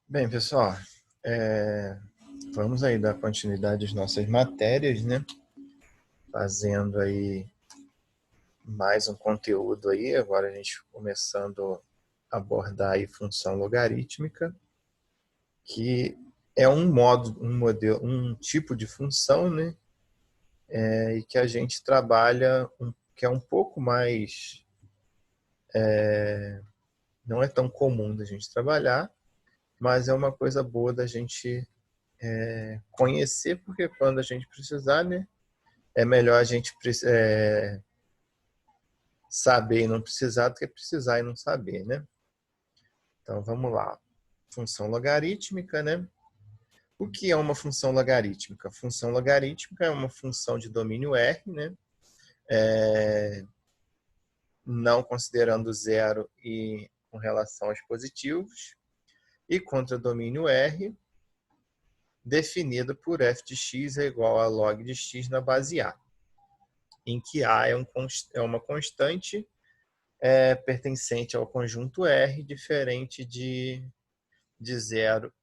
Bem, pessoal, é, vamos aí dar continuidade às nossas matérias, né? Fazendo aí mais um conteúdo aí, agora a gente começando a abordar aí função logarítmica, que é um modo, um modelo, um tipo de função, né? E que a gente trabalha, que é um pouco mais, não é tão comum da gente trabalhar, mas é uma coisa boa da gente conhecer, porque quando a gente precisar, né? É melhor a gente saber e não precisar do que precisar e não saber, né? Então vamos lá. Função logarítmica, né? O que é uma função logarítmica? Função logarítmica é uma função de domínio R, né? Não considerando zero e com relação aos positivos, e contra domínio R, definido por f de x é igual a log de x na base A, em que A é uma constante pertencente ao conjunto R, diferente de zero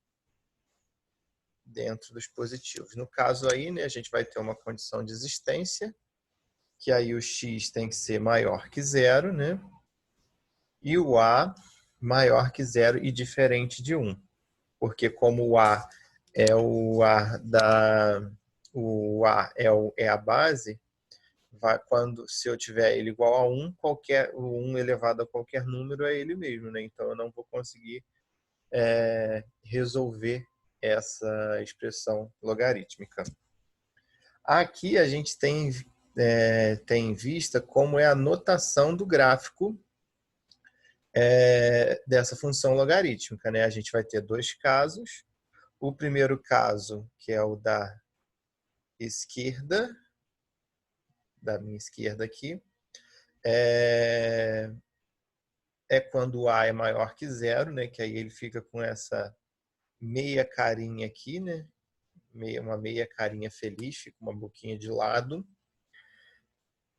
dentro dos positivos. No caso aí, né, a gente vai ter uma condição de existência, que aí o x tem que ser maior que zero, né? E o a maior que zero e diferente de 1. Porque como o a é é a base, se eu tiver ele igual a 1, o 1 elevado a qualquer número é ele mesmo, né? Então eu não vou conseguir resolver essa expressão logarítmica. Aqui a gente tem em vista como é a notação do gráfico dessa função logarítmica, né? A gente vai ter dois casos. O primeiro caso, que é o da esquerda, da minha esquerda aqui, é, é quando o A é maior que zero, né? Que aí ele fica com essa meia carinha aqui, né? Uma meia carinha feliz, fica uma boquinha de lado.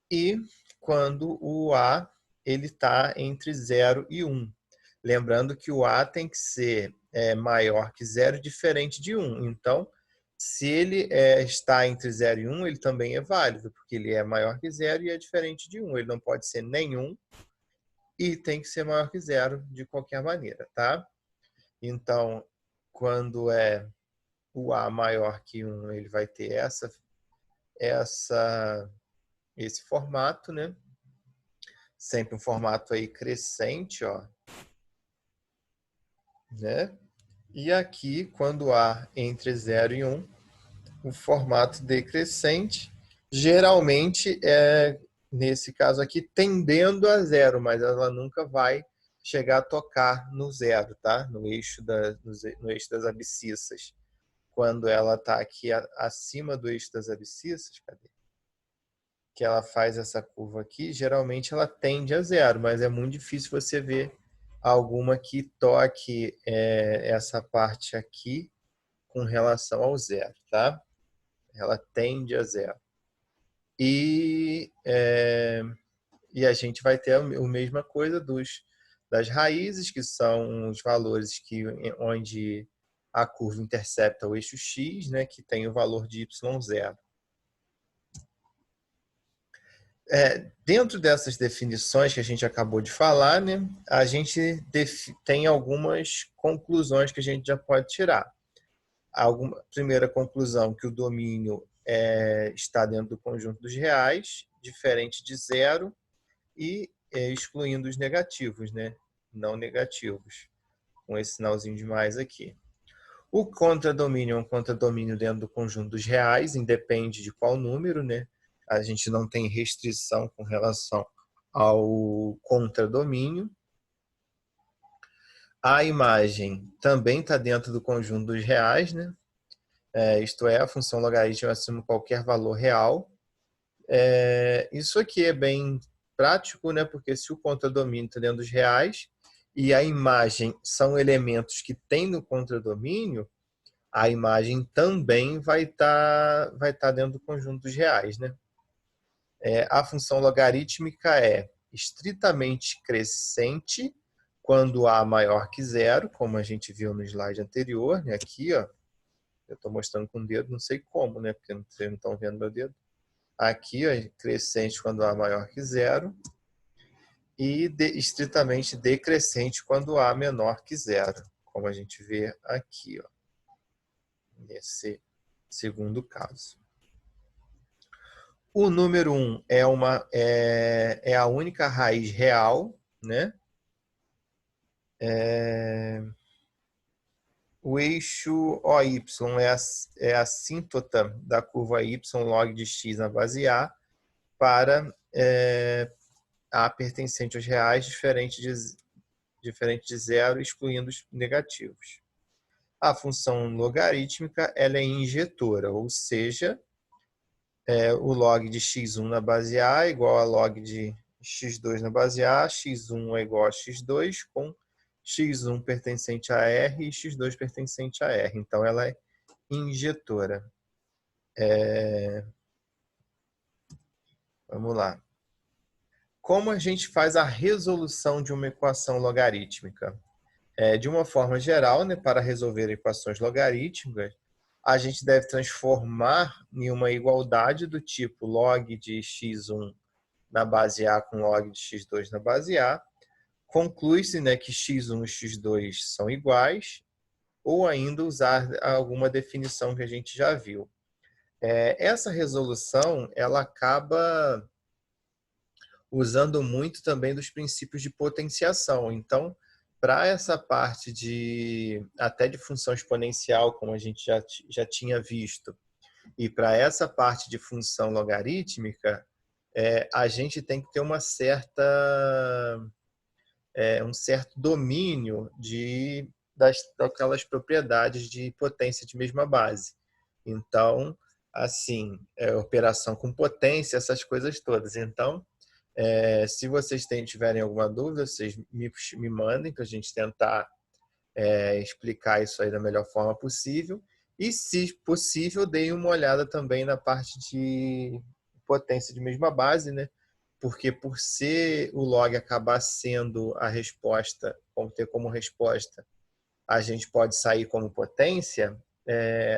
E quando o A ele está entre 0 e 1. Lembrando que o A tem que ser maior que 0, diferente de 1. Então, se ele está entre 0 e 1, ele também é válido, porque ele é maior que 0 e é diferente de 1. Ele não pode ser nenhum e tem que ser maior que 0 de qualquer maneira, tá? Então, quando é o A maior que 1, ele vai ter esse formato, né? Sempre um formato aí crescente, ó, né? E aqui, quando há entre 0 e 1, o formato decrescente, geralmente nesse caso aqui, tendendo a zero, mas ela nunca vai chegar a tocar no zero, tá? No eixo das abscissas. Quando ela está aqui acima do eixo das abscissas, cadê? Que ela faz essa curva aqui, geralmente ela tende a zero, mas é muito difícil você ver alguma que toque essa parte aqui com relação ao zero, tá? Ela tende a zero. E a gente vai ter a mesma coisa das raízes, que são os valores onde a curva intercepta o eixo x, né, que tem o valor de y0. Dentro dessas definições que a gente acabou de falar, né, a gente tem algumas conclusões que a gente já pode tirar. Primeira conclusão, que o domínio está dentro do conjunto dos reais, diferente de zero, e excluindo os negativos, né, não negativos, com esse sinalzinho de mais aqui. O contradomínio é um contradomínio dentro do conjunto dos reais, independe de qual número, né? A gente não tem restrição com relação ao contradomínio. A imagem também está dentro do conjunto dos reais, né? Isto é, a função logarítmica assume qualquer valor real. Isso aqui é bem prático, né? Porque se o contradomínio está dentro dos reais e a imagem são elementos que tem no contradomínio, a imagem também vai tá dentro do conjunto dos reais, né? A função logarítmica é estritamente crescente quando A maior que zero, como a gente viu no slide anterior, né? Aqui, ó, eu estou mostrando com o dedo, não sei como, né? Porque vocês não estão vendo meu dedo. Aqui, ó, crescente quando A maior que zero e estritamente decrescente quando A menor que zero, como a gente vê aqui, ó, nesse segundo caso. O número 1 é a única raiz real, né? O eixo OY é a assíntota da curva y log de x na base A para A pertencente aos reais, diferente de zero, excluindo os negativos. A função logarítmica ela é injetora, ou seja, o log de x1 na base A é igual a log de x2 na base A, x1 é igual a x2 com x1 pertencente a R e x2 pertencente a R. Então, ela é injetora. Vamos lá. Como a gente faz a resolução de uma equação logarítmica? De uma forma geral, né, para resolver equações logarítmicas, a gente deve transformar em uma igualdade do tipo log de x1 na base A com log de x2 na base A. Conclui-se, né, que x1 e x2 são iguais, ou ainda usar alguma definição que a gente já viu. Essa resolução ela acaba usando muito também dos princípios de potenciação. Então, para essa parte até de função exponencial, como a gente já tinha visto, e para essa parte de função logarítmica, a gente tem que ter um certo domínio daquelas propriedades de potência de mesma base. Então, assim, operação com potência, essas coisas todas. Então, se vocês tiverem alguma dúvida, vocês me mandem para a gente tentar explicar isso aí da melhor forma possível. E, se possível, deem uma olhada também na parte de potência de mesma base, né? Porque por ser o log acabar sendo a resposta, ter como resposta, a gente pode sair como potência,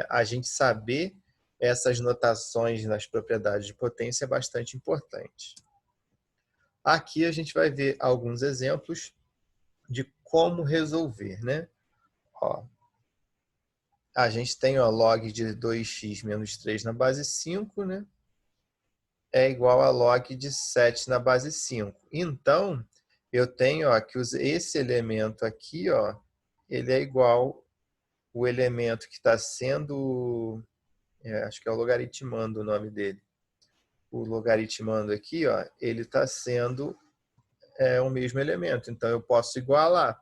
a gente saber essas notações nas propriedades de potência é bastante importante. Aqui a gente vai ver alguns exemplos de como resolver, né? Ó, a gente tem o log de 2x menos 3 na base 5, né? É igual a log de 7 na base 5. Então, eu tenho que esse elemento aqui, ó, ele é igual o elemento que está sendo, acho que é o logaritmando o nome dele. O logaritmando aqui, ó, ele está sendo o mesmo elemento. Então, eu posso igualar.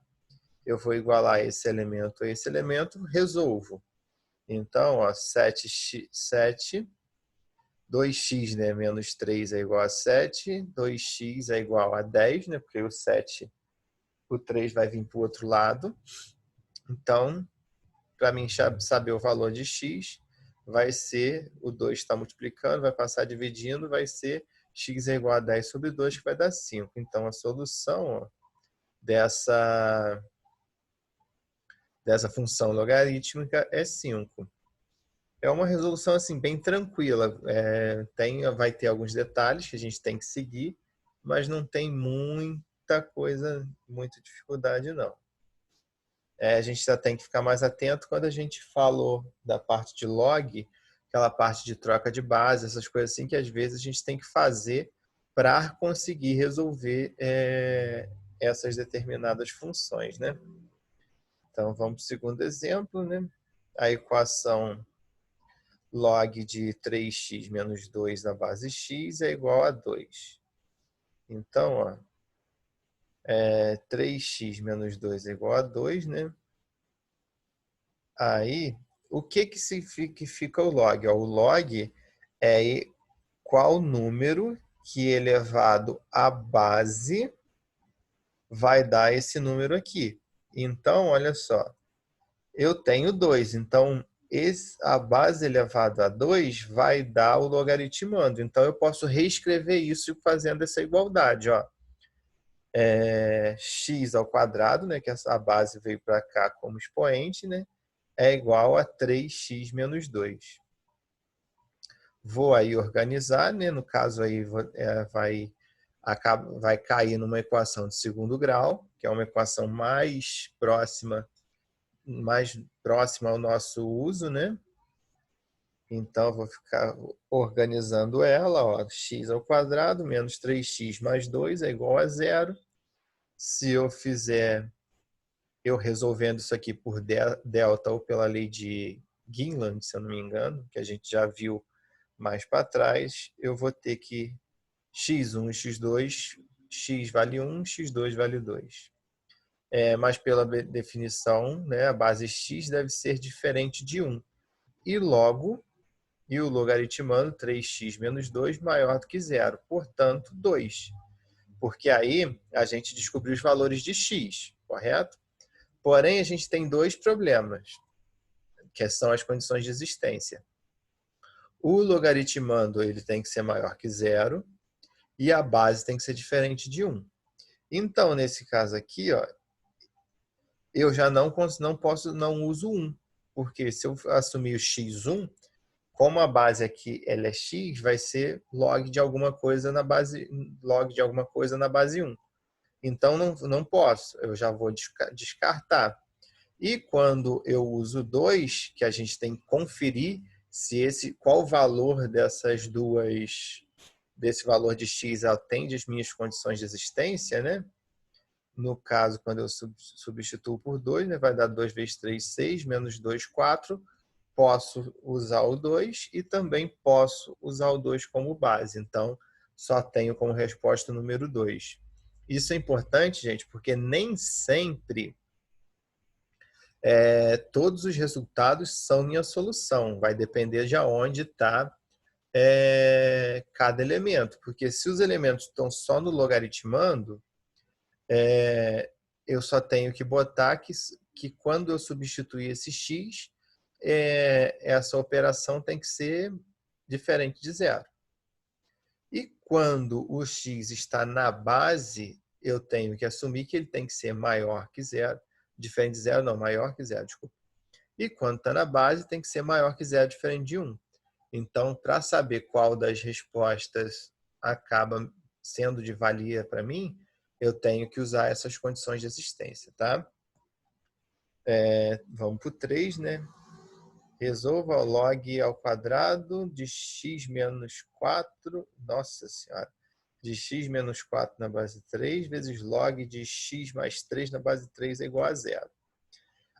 Eu vou igualar esse elemento a esse elemento, resolvo. Então, ó, 2x, né, menos 3 é igual a 7, 2x é igual a 10, né, porque o 3 vai vir para o outro lado. Então, para mim saber o valor de x, vai ser, o 2 está multiplicando, vai passar dividindo, vai ser x é igual a 10 sobre 2, que vai dar 5. Então, a solução, ó, dessa função logarítmica é 5. É uma resolução assim bem tranquila. Vai ter alguns detalhes que a gente tem que seguir, mas não tem muita coisa, muita dificuldade, não. A gente já tem que ficar mais atento quando a gente falou da parte de log, aquela parte de troca de base, essas coisas assim que às vezes a gente tem que fazer para conseguir resolver essas determinadas funções, né? Então, vamos para o segundo exemplo, né? A equação log de 3x menos 2 na base x é igual a 2. Então, ó, 3x menos 2 é igual a 2, né? Aí, o que significa o log? O log é qual número que elevado à base vai dar esse número aqui. Então, olha só, eu tenho 2, então a base elevada a 2 vai dar o logaritmando. Então, eu posso reescrever isso fazendo essa igualdade. Ó. x ao quadrado, né, que a base veio para cá como expoente, né, é igual a 3x menos 2. Vou aí organizar, né, no caso aí vai cair numa equação de segundo grau, que é uma equação mais próxima ao nosso uso, né? Então, vou ficar organizando ela, ó, x ao quadrado menos 3x mais 2 é igual a zero. Se eu resolvendo isso aqui por delta ou pela lei de Greenland, se eu não me engano, que a gente já viu mais para trás, eu vou ter que x1 e x2, x vale 1, x2 vale 2. Mas pela definição, né, a base x deve ser diferente de 1. E logo, e o logaritmando 3x menos 2 maior do que zero, portanto, 2. Porque aí a gente descobriu os valores de x, correto? Porém, a gente tem dois problemas, que são as condições de existência. O logaritmando ele tem que ser maior que zero e a base tem que ser diferente de 1. Então, nesse caso aqui, ó, eu já não uso 1, porque se eu assumir o x1, como a base aqui ela é x, vai ser log de alguma coisa na base 1. Então não posso, eu já vou descartar. E quando eu uso 2, que a gente tem que conferir qual o valor desse valor de x atende às minhas condições de existência, né? No caso, quando eu substituo por 2, né, vai dar 2 vezes 3, 6, menos 2, 4. Posso usar o 2 e também posso usar o 2 como base. Então, só tenho como resposta o número 2. Isso é importante, gente, porque nem sempre todos os resultados são minha solução. Vai depender de onde está cada elemento. Porque se os elementos estão só no logaritmando, eu só tenho que botar que quando eu substituir esse x, essa operação tem que ser diferente de zero. E quando o x está na base, eu tenho que assumir que ele tem que ser maior que zero, diferente de zero, não, maior que zero, desculpa. E quando está na base, tem que ser maior que zero, diferente de 1. Então, para saber qual das respostas acaba sendo de valia para mim, eu tenho que usar essas condições de existência, tá? Vamos para o 3, né? Resolva o log ao quadrado de x menos 4, nossa senhora, de x menos 4 na base 3 vezes log de x mais 3 na base 3 é igual a zero.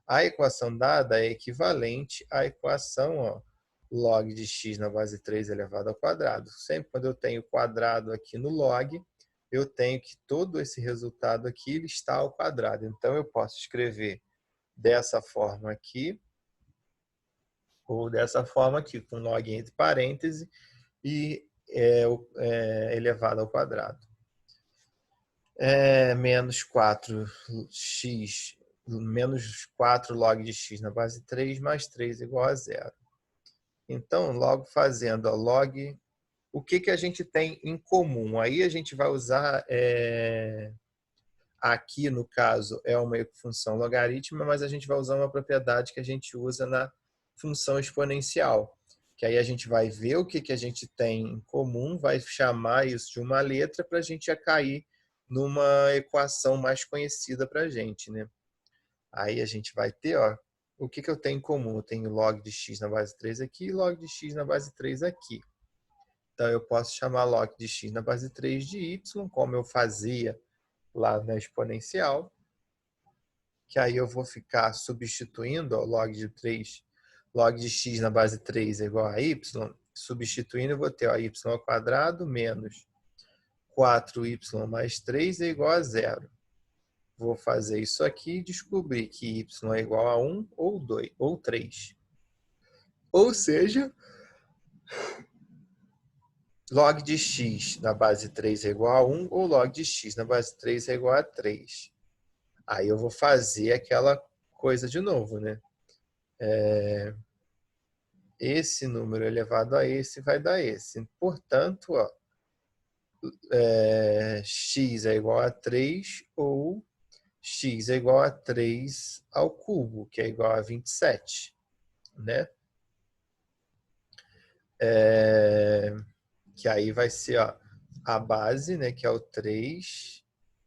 A equação dada é equivalente à equação, ó, log de x na base 3 elevado ao quadrado. Sempre quando eu tenho quadrado aqui no log, eu tenho que todo esse resultado aqui ele está ao quadrado. Então, eu posso escrever dessa forma aqui, ou dessa forma aqui, com log entre parênteses e elevado ao quadrado. Menos 4x, menos 4 log de x na base 3, mais 3 igual a zero. Então, logo fazendo a log, o que a gente tem em comum? Aí a gente vai usar, aqui no caso, é uma função logarítmica, mas a gente vai usar uma propriedade que a gente usa na função exponencial. Que aí a gente vai ver o que a gente tem em comum, vai chamar isso de uma letra para a gente já cair numa equação mais conhecida para a gente, né? Aí a gente vai ter, ó, o que eu tenho em comum? Eu tenho log de x na base 3 aqui e log de x na base 3 aqui. Então, eu posso chamar log de x na base 3 de y, como eu fazia lá na exponencial, que aí eu vou ficar substituindo, ó, log de x na base 3 é igual a y, substituindo eu vou ter, ó, y ao quadrado menos 4y mais 3 é igual a zero. Vou fazer isso aqui e descobrir que y é igual a 1 ou 2 ou 3. Ou seja, log de x na base 3 é igual a 1 ou log de x na base 3 é igual a 3. Aí eu vou fazer aquela coisa de novo, né? Esse número elevado a esse vai dar esse. Portanto, ó, x é igual a 3 ou x é igual a 3 ao cubo, que é igual a 27, né? Que aí vai ser, ó, a base, né, que é o 3,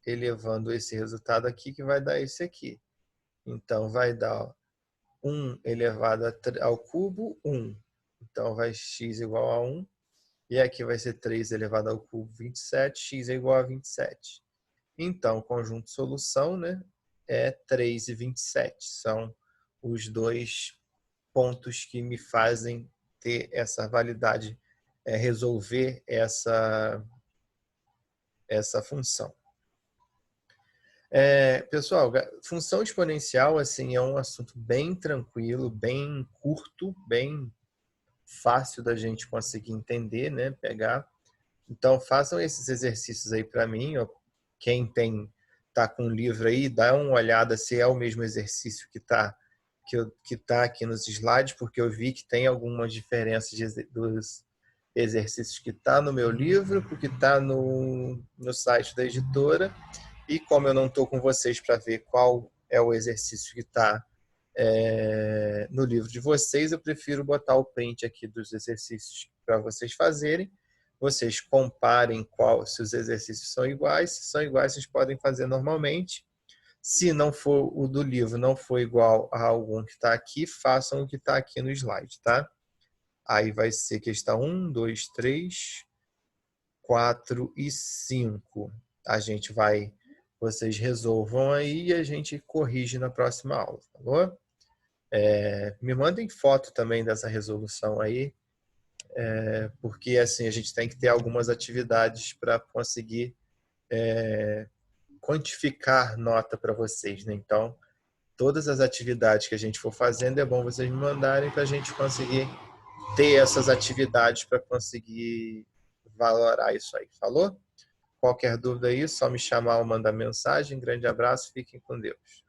elevando esse resultado aqui, que vai dar esse aqui. Então, vai dar, ó, 1 elevado ao cubo, 1. Então, vai x igual a 1. E aqui vai ser 3 elevado ao cubo, 27. X é igual a 27. Então, o conjunto de solução, né, é 3 e 27. São os dois pontos que me fazem ter essa validade, resolver essa função. Pessoal, função exponencial assim, é um assunto bem tranquilo, bem curto, bem fácil da gente conseguir entender, né? Pegar. Então, façam esses exercícios aí para mim. Ó. Quem tá com o livro aí, dá uma olhada se é o mesmo exercício que tá aqui nos slides, porque eu vi que tem algumas diferenças dos exercícios que tá no meu livro, porque tá no site da editora. E como eu não estou com vocês para ver qual é o exercício que está no livro de vocês, eu prefiro botar o print aqui dos exercícios para vocês fazerem. Vocês comparem se os exercícios são iguais. Se são iguais, vocês podem fazer normalmente. Se não for o do livro, não for igual a algum que está aqui, façam o que está aqui no slide, tá? Aí vai ser questão 1, 2, 3, 4 e 5. Vocês resolvam aí e a gente corrige na próxima aula, tá bom? Me mandem foto também dessa resolução aí, porque assim a gente tem que ter algumas atividades para conseguir quantificar nota para vocês, né? Então, todas as atividades que a gente for fazendo, é bom vocês me mandarem para a gente conseguir ter essas atividades para conseguir valorar isso aí, falou? Qualquer dúvida aí, só me chamar ou mandar mensagem. Grande abraço, fiquem com Deus.